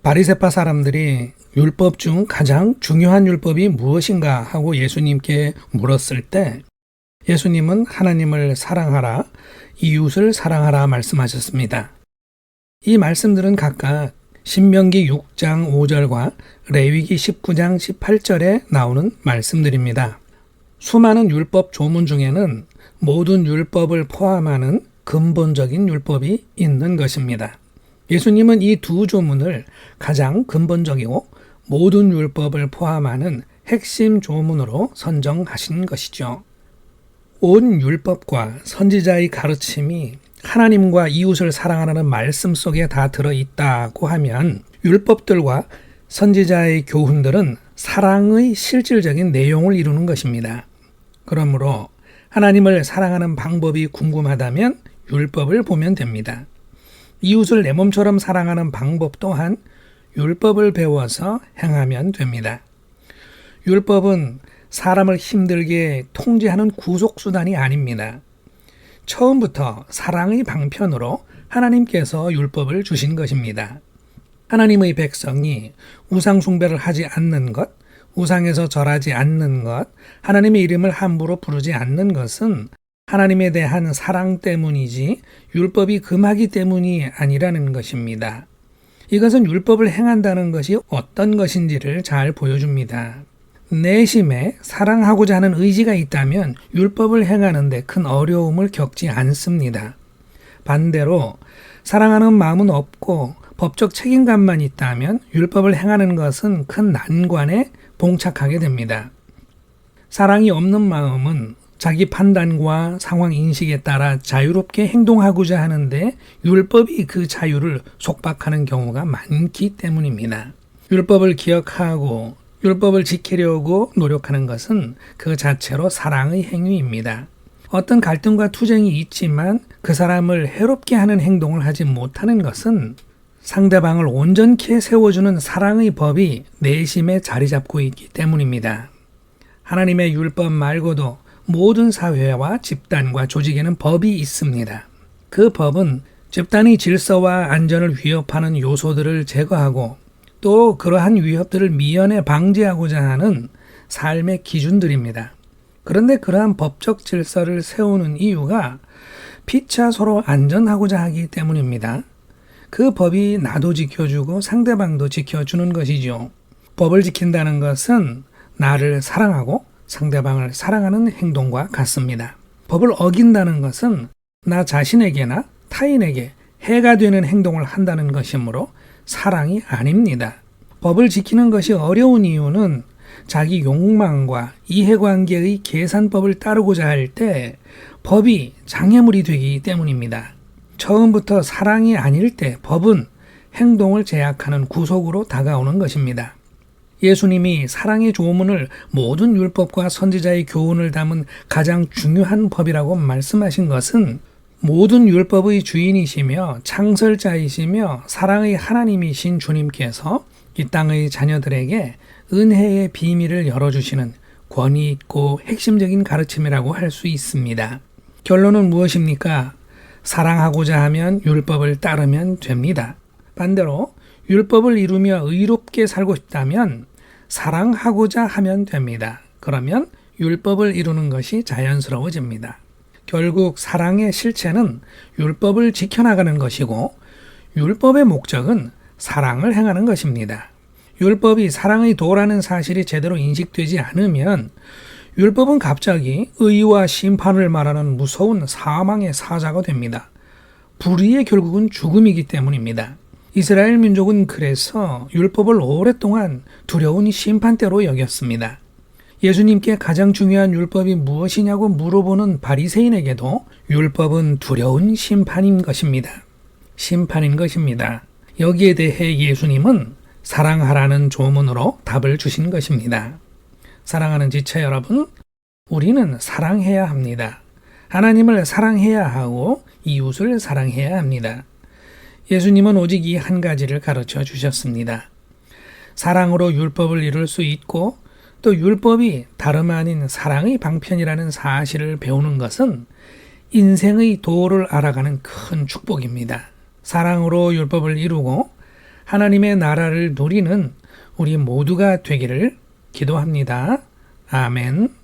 바리새파 사람들이 율법 중 가장 중요한 율법이 무엇인가 하고 예수님께 물었을 때 예수님은 하나님을 사랑하라, 이웃을 사랑하라 말씀하셨습니다. 이 말씀들은 각각 신명기 6장 5절과 레위기 19장 18절에 나오는 말씀들입니다. 수많은 율법 조문 중에는 모든 율법을 포함하는 근본적인 율법이 있는 것입니다. 예수님은 이 두 조문을 가장 근본적이고 모든 율법을 포함하는 핵심 조문으로 선정하신 것이죠. 온 율법과 선지자의 가르침이 하나님과 이웃을 사랑하라는 말씀 속에 다 들어있다고 하면 율법들과 선지자의 교훈들은 사랑의 실질적인 내용을 이루는 것입니다. 그러므로 하나님을 사랑하는 방법이 궁금하다면 율법을 보면 됩니다. 이웃을 내 몸처럼 사랑하는 방법 또한 율법을 배워서 행하면 됩니다. 율법은 사람을 힘들게 통제하는 구속수단이 아닙니다. 처음부터 사랑의 방편으로 하나님께서 율법을 주신 것입니다. 하나님의 백성이 우상 숭배를 하지 않는 것, 우상에서 절하지 않는 것, 하나님의 이름을 함부로 부르지 않는 것은 하나님에 대한 사랑 때문이지 율법이 금하기 때문이 아니라는 것입니다. 이것은 율법을 행한다는 것이 어떤 것인지를 잘 보여줍니다. 내심에 사랑하고자 하는 의지가 있다면 율법을 행하는 데 큰 어려움을 겪지 않습니다. 반대로 사랑하는 마음은 없고 법적 책임감만 있다면 율법을 행하는 것은 큰 난관에 봉착하게 됩니다. 사랑이 없는 마음은 자기 판단과 상황 인식에 따라 자유롭게 행동하고자 하는데 율법이 그 자유를 속박하는 경우가 많기 때문입니다. 율법을 기억하고 율법을 지키려고 노력하는 것은 그 자체로 사랑의 행위입니다. 어떤 갈등과 투쟁이 있지만 그 사람을 해롭게 하는 행동을 하지 못하는 것은 상대방을 온전케 세워주는 사랑의 법이 내심에 자리 잡고 있기 때문입니다. 하나님의 율법 말고도 모든 사회와 집단과 조직에는 법이 있습니다. 그 법은 집단의 질서와 안전을 위협하는 요소들을 제거하고 또 그러한 위협들을 미연에 방지하고자 하는 삶의 기준들입니다. 그런데 그러한 법적 질서를 세우는 이유가 피차 서로 안전하고자 하기 때문입니다. 그 법이 나도 지켜주고 상대방도 지켜주는 것이죠. 법을 지킨다는 것은 나를 사랑하고 상대방을 사랑하는 행동과 같습니다. 법을 어긴다는 것은 나 자신에게나 타인에게 해가 되는 행동을 한다는 것이므로 사랑이 아닙니다. 법을 지키는 것이 어려운 이유는 자기 욕망과 이해관계의 계산법을 따르고자 할 때 법이 장애물이 되기 때문입니다. 처음부터 사랑이 아닐 때 법은 행동을 제약하는 구속으로 다가오는 것입니다. 예수님이 사랑의 조문을 모든 율법과 선지자의 교훈을 담은 가장 중요한 법이라고 말씀하신 것은 모든 율법의 주인이시며 창설자이시며 사랑의 하나님이신 주님께서 이 땅의 자녀들에게 은혜의 비밀을 열어주시는 권위 있고 핵심적인 가르침이라고 할 수 있습니다. 결론은 무엇입니까? 사랑하고자 하면 율법을 따르면 됩니다. 반대로 율법을 이루며 의롭게 살고 싶다면 사랑하고자 하면 됩니다. 그러면 율법을 이루는 것이 자연스러워집니다. 결국 사랑의 실체는 율법을 지켜나가는 것이고 율법의 목적은 사랑을 행하는 것입니다. 율법이 사랑의 도라는 사실이 제대로 인식되지 않으면 율법은 갑자기 의와 심판을 말하는 무서운 사망의 사자가 됩니다. 불의의 결국은 죽음이기 때문입니다. 이스라엘 민족은 그래서 율법을 오랫동안 두려운 심판대로 여겼습니다. 예수님께 가장 중요한 율법이 무엇이냐고 물어보는 바리새인에게도 율법은 두려운 심판인 것입니다. 심판인 것입니다. 여기에 대해 예수님은 사랑하라는 조문으로 답을 주신 것입니다. 사랑하는 지체 여러분, 우리는 사랑해야 합니다. 하나님을 사랑해야 하고 이웃을 사랑해야 합니다. 예수님은 오직 이 한 가지를 가르쳐 주셨습니다. 사랑으로 율법을 이룰 수 있고 또 율법이 다름 아닌 사랑의 방편이라는 사실을 배우는 것은 인생의 도를 알아가는 큰 축복입니다. 사랑으로 율법을 이루고 하나님의 나라를 누리는 우리 모두가 되기를 기도합니다. 아멘.